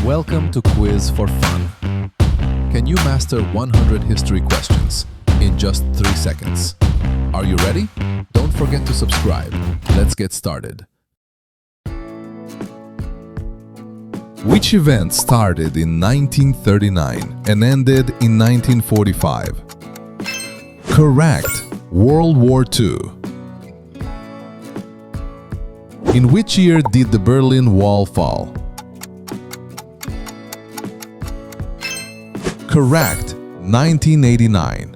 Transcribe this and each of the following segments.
Welcome to Quiz for Fun. Can you master 100 history questions in just 3 seconds? Are you ready? Don't forget to subscribe. Let's get started. Which event started in 1939 and ended in 1945? Correct. World War II. In which year did the Berlin Wall fall? Correct. 1989.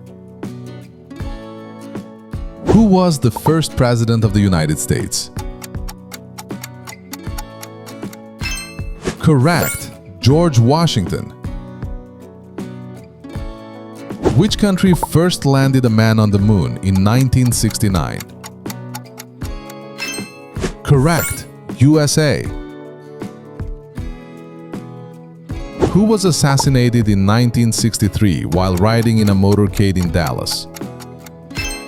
Who was the first president of the United States? Correct. George Washington. Which country first landed a man on the moon in 1969? Correct. USA. Who was assassinated in 1963 while riding in a motorcade in Dallas?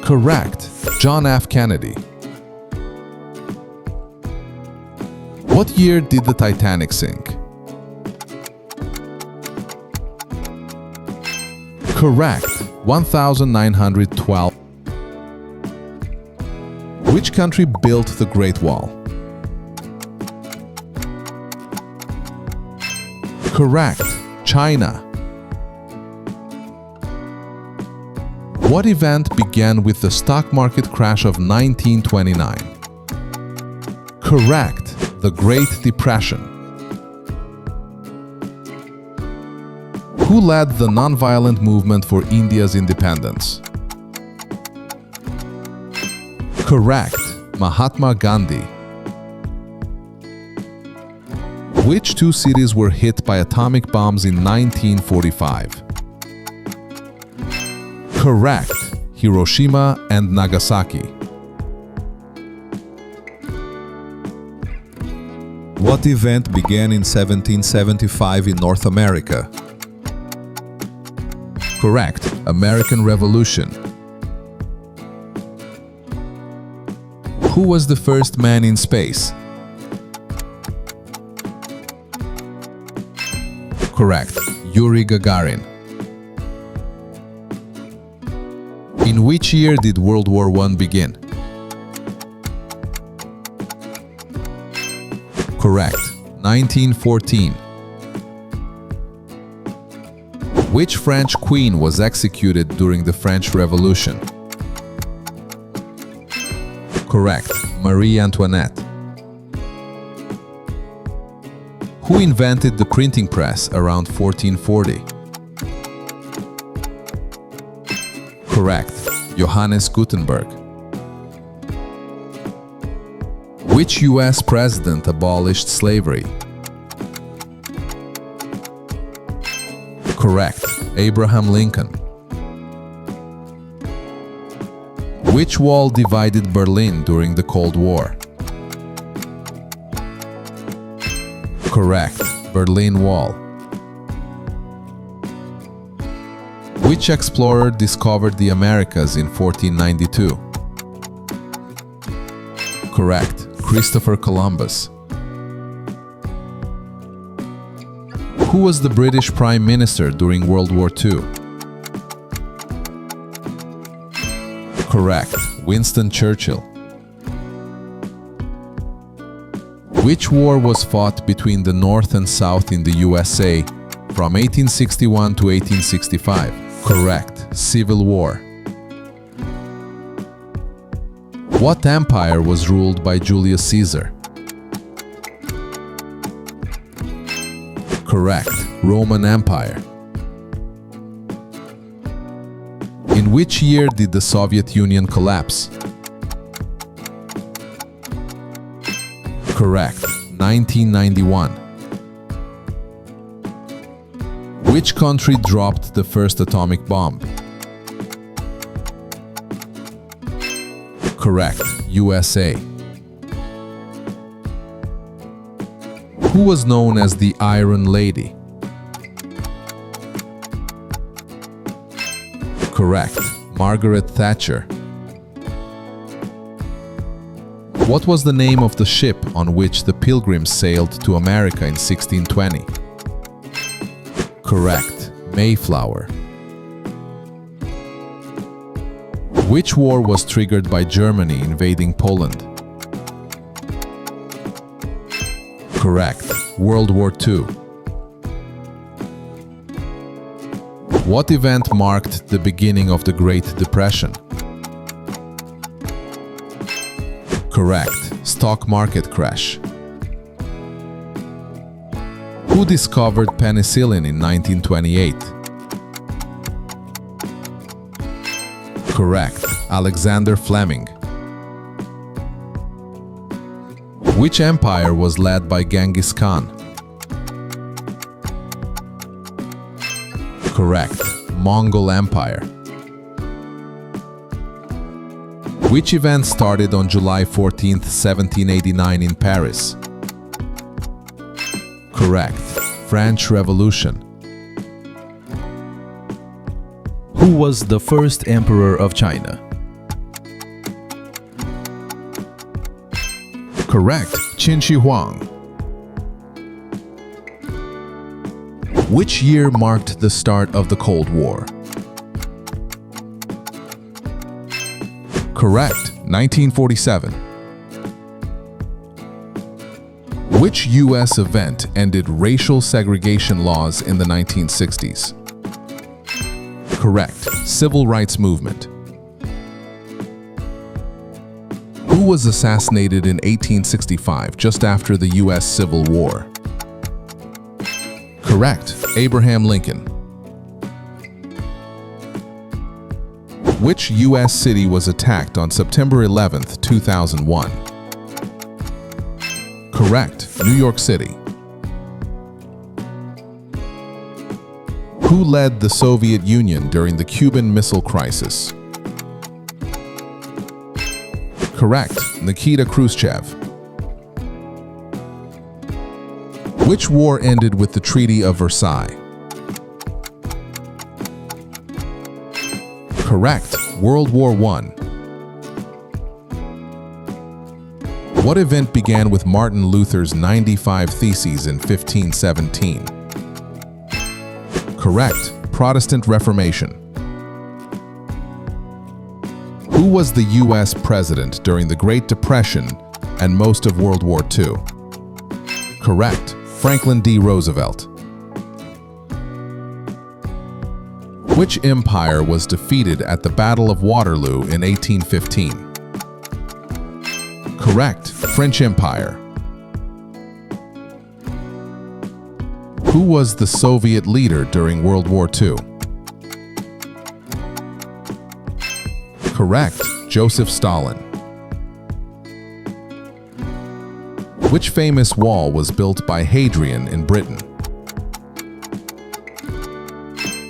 Correct. John F. Kennedy. What year did the Titanic sink? Correct. 1912. Which country built the Great Wall? Correct. China. What event began with the stock market crash of 1929? Correct. The Great Depression. Who led the nonviolent movement for India's independence? Correct. Mahatma Gandhi. Which two cities were hit by atomic bombs in 1945? Correct. Hiroshima and Nagasaki. What event began in 1775 in North America? Correct. American Revolution. Who was the first man in space? Correct. Yuri Gagarin. In which year did World War I begin? Correct. 1914. Which French queen was executed during the French Revolution? Correct. Marie Antoinette. Who invented the printing press around 1440? Correct. Johannes Gutenberg. Which US president abolished slavery? Correct. Abraham Lincoln. Which wall divided Berlin during the Cold War? Correct. Berlin Wall. Which explorer discovered the Americas in 1492? Correct. Christopher Columbus. Who was the British Prime Minister during World War II? Correct. Winston Churchill. Which war was fought between the North and South in the USA from 1861 to 1865? Correct. Civil War. What empire was ruled by Julius Caesar? Correct. Roman Empire. In which year did the Soviet Union collapse? Correct. 1991. Which country dropped the first atomic bomb? Correct. USA. Who was known as the Iron Lady? Correct. Margaret Thatcher. What was the name of the ship on which the Pilgrims sailed to America in 1620? Correct. Mayflower. Which war was triggered by Germany invading Poland? Correct. World War II. What event marked the beginning of the Great Depression? Correct. Stock market crash. Who discovered penicillin in 1928? Correct. Alexander Fleming. Which empire was led by Genghis Khan? Correct. Mongol Empire. Which event started on July 14, 1789 in Paris? Correct. French Revolution. Who was the first emperor of China? Correct. Qin Shi Huang. Which year marked the start of the Cold War? Correct. 1947. Which U.S. event ended racial segregation laws in the 1960s? Correct. Civil rights movement. Who was assassinated in 1865, just after the U.S. Civil War? Correct. Abraham Lincoln. Which U.S. city was attacked on September 11, 2001? Correct. New York City. Who led the Soviet Union during the Cuban Missile Crisis? Correct. Nikita Khrushchev. Which war ended with the Treaty of Versailles? Correct. World War I. What event began with Martin Luther's 95 Theses in 1517? Correct. Protestant Reformation. Who was the U.S. president during the Great Depression and most of World War II? Correct. Franklin D. Roosevelt. Which empire was defeated at the Battle of Waterloo in 1815? Correct. French Empire. Who was the Soviet leader during World War II? Correct. Joseph Stalin. Which famous wall was built by Hadrian in Britain?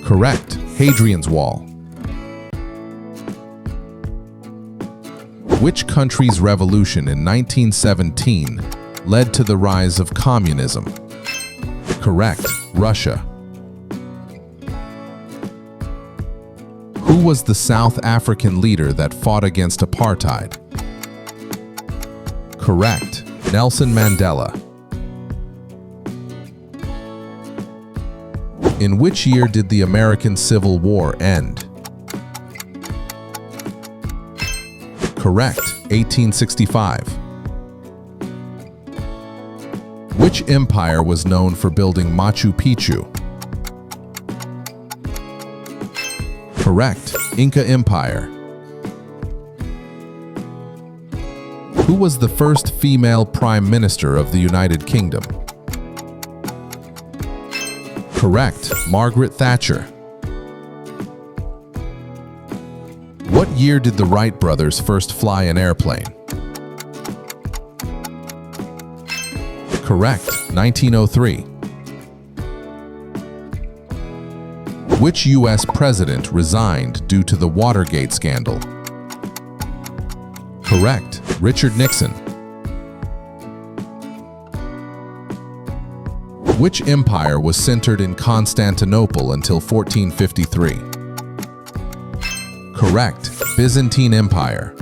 Correct. Hadrian's Wall. Which country's revolution in 1917 led to the rise of communism? Correct. Russia. Who was the South African leader that fought against apartheid? Correct. Nelson Mandela. In which year did the American Civil War end? Correct. 1865. Which empire was known for building Machu Picchu? Correct. Inca Empire. Who was the first female Prime Minister of the United Kingdom? Correct. Margaret Thatcher. What year did the Wright brothers first fly an airplane? Correct. 1903. Which U.S. president resigned due to the Watergate scandal? Correct. Richard Nixon. Which empire was centered in Constantinople until 1453? Correct. Byzantine Empire.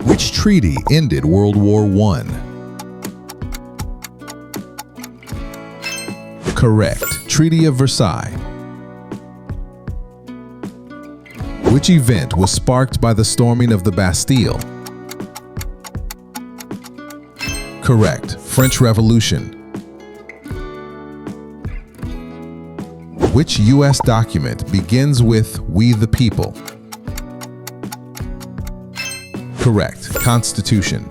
Which treaty ended World War I? Correct. Treaty of Versailles. Which event was sparked by the storming of the Bastille? Correct. French Revolution. Which U.S. document begins with "We the People"? Correct. Constitution.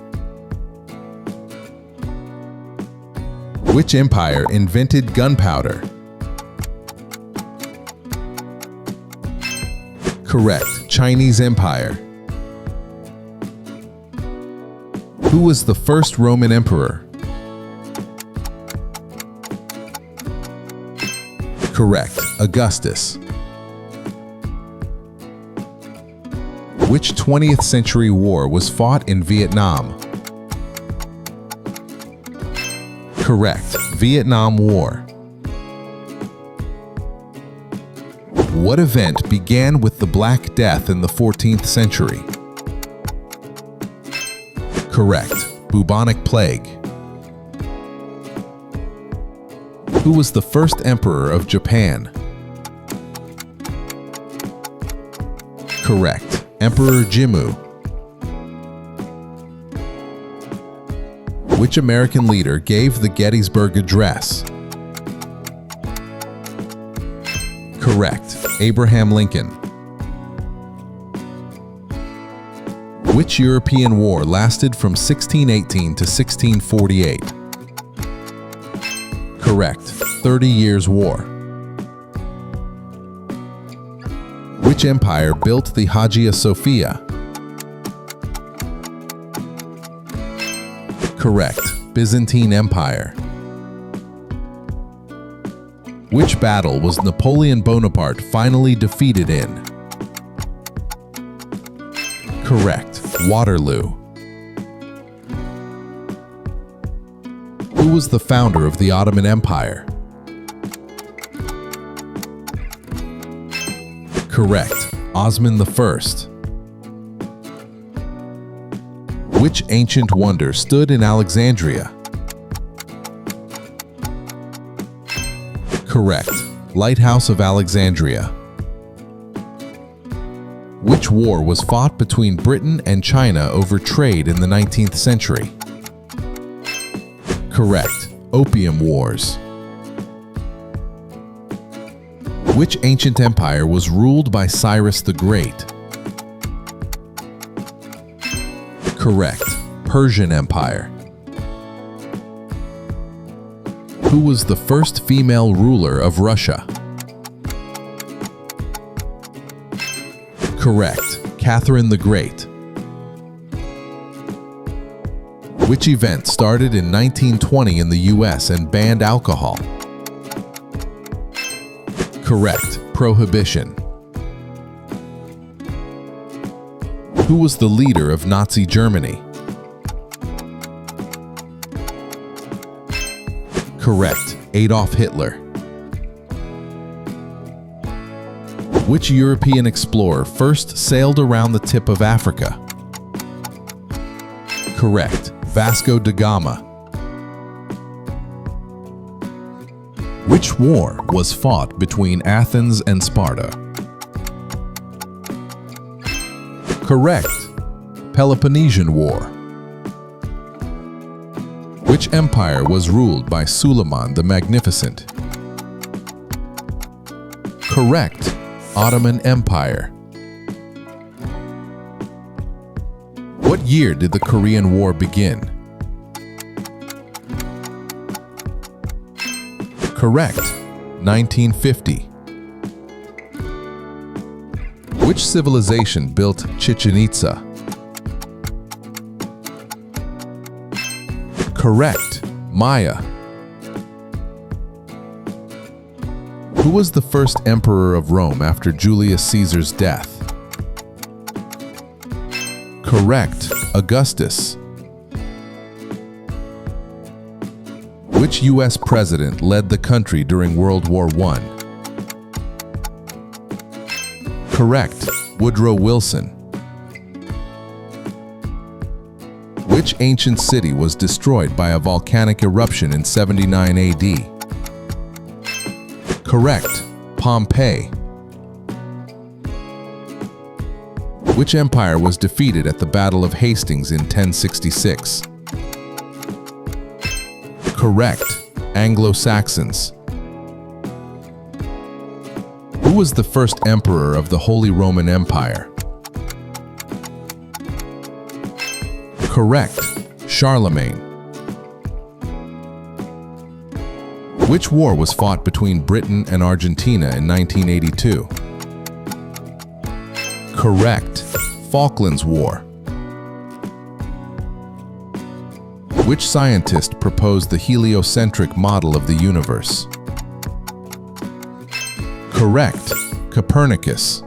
Which empire invented gunpowder? Correct. Chinese Empire. Who was the first Roman emperor? Correct. Augustus. Which 20th century war was fought in Vietnam? Correct. Vietnam War. What event began with the Black Death in the 14th century? Correct. Bubonic plague. Who was the first emperor of Japan? Correct. Emperor Jimmu. Which American leader gave the Gettysburg Address? Correct. Abraham Lincoln. Which European war lasted from 1618 to 1648? Correct. 30 Years' War. Which empire built the Hagia Sophia? Correct. Byzantine Empire. Which battle was Napoleon Bonaparte finally defeated in? Correct. Waterloo. Who was the founder of the Ottoman Empire? Correct. Osman I. Which ancient wonder stood in Alexandria? Correct. Lighthouse of Alexandria. Which war was fought between Britain and China over trade in the 19th century? Correct. Opium Wars. Which ancient empire was ruled by Cyrus the Great? Correct. Persian Empire. Who was the first female ruler of Russia? Correct. Catherine the Great. Which event started in 1920 in the US and banned alcohol? Correct. Prohibition. Who was the leader of Nazi Germany? Correct. Adolf Hitler. Which European explorer first sailed around the tip of Africa? Correct. Vasco da Gama. Which war was fought between Athens and Sparta? Correct. Peloponnesian War. Which empire was ruled by Suleiman the Magnificent? Correct. Ottoman Empire. What year did the Korean War begin? Correct. 1950. Which civilization built Chichen Itza? Correct. Maya. Who was the first emperor of Rome after Julius Caesar's death? Correct. Augustus. Which U.S. president led the country during World War I? Correct. Woodrow Wilson. Which ancient city was destroyed by a volcanic eruption in 79 AD? Correct. Pompeii. Which empire was defeated at the Battle of Hastings in 1066? Correct. Anglo-Saxons. Who was the first emperor of the Holy Roman Empire? Correct. Charlemagne. Which war was fought between Britain and Argentina in 1982? Correct. Falklands War. Which scientist proposed the heliocentric model of the universe? Correct. Copernicus.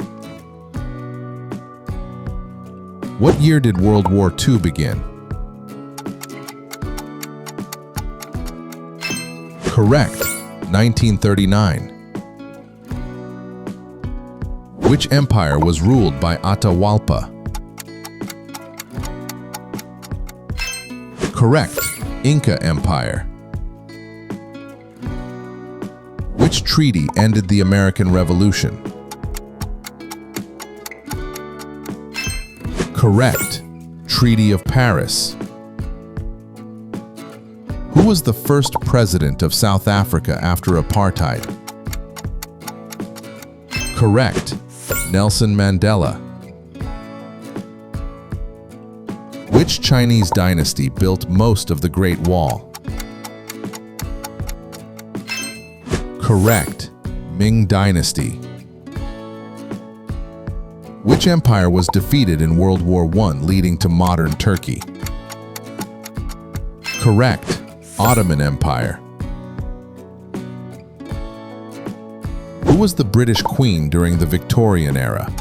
What year did World War II begin? Correct. 1939. Which empire was ruled by Atahualpa? Correct. Inca Empire. Which treaty ended the American Revolution? Correct. Treaty of Paris. Who was the first president of South Africa after apartheid? Correct. Nelson Mandela. Which Chinese dynasty built most of the Great Wall? Correct. Ming Dynasty. Which empire was defeated in World War I, leading to modern Turkey? Correct. Ottoman Empire. Who was the British Queen during the Victorian era?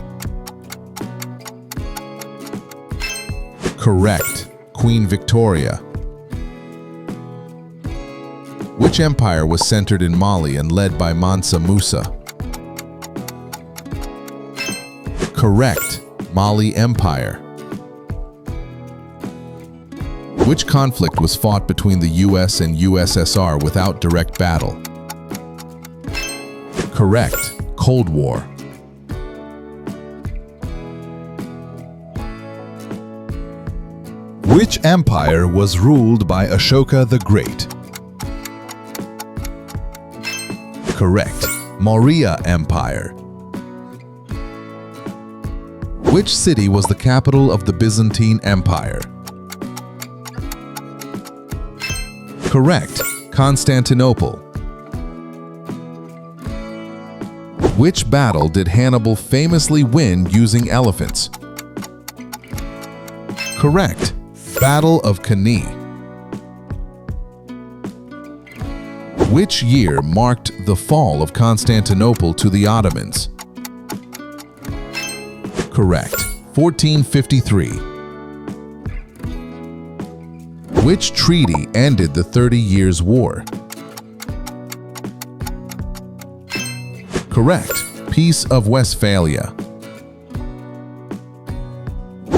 Correct. Queen Victoria. Which empire was centered in Mali and led by Mansa Musa? Correct. Mali Empire. Which conflict was fought between the US and USSR without direct battle? Correct. Cold War. Which empire was ruled by Ashoka the Great? Correct. Maurya Empire. Which city was the capital of the Byzantine Empire? Correct. Constantinople. Which battle did Hannibal famously win using elephants? Correct. Battle of Cannae. Which year marked the fall of Constantinople to the Ottomans? Correct. 1453. Which treaty ended the 30 Years' War? Correct. Peace of Westphalia.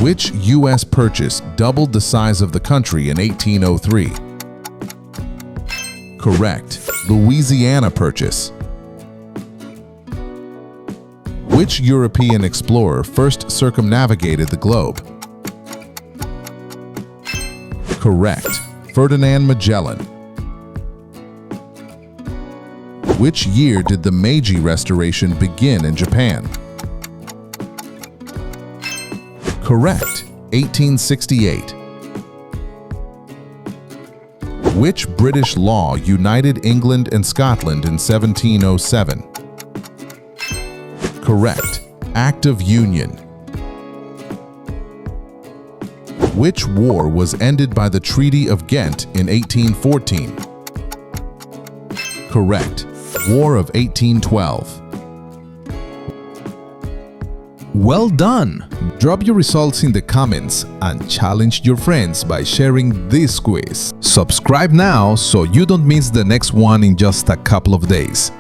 Which U.S. purchase doubled the size of the country in 1803? Correct. Louisiana Purchase. Which European explorer first circumnavigated the globe? Correct. Ferdinand Magellan. Which year did the Meiji Restoration begin in Japan? Correct. 1868. Which British law united England and Scotland in 1707? Correct. Act of Union. Which war was ended by the Treaty of Ghent in 1814? Correct. War of 1812. Well done! Drop your results in the comments and challenge your friends by sharing this quiz. Subscribe now so you don't miss the next one in just a couple of days.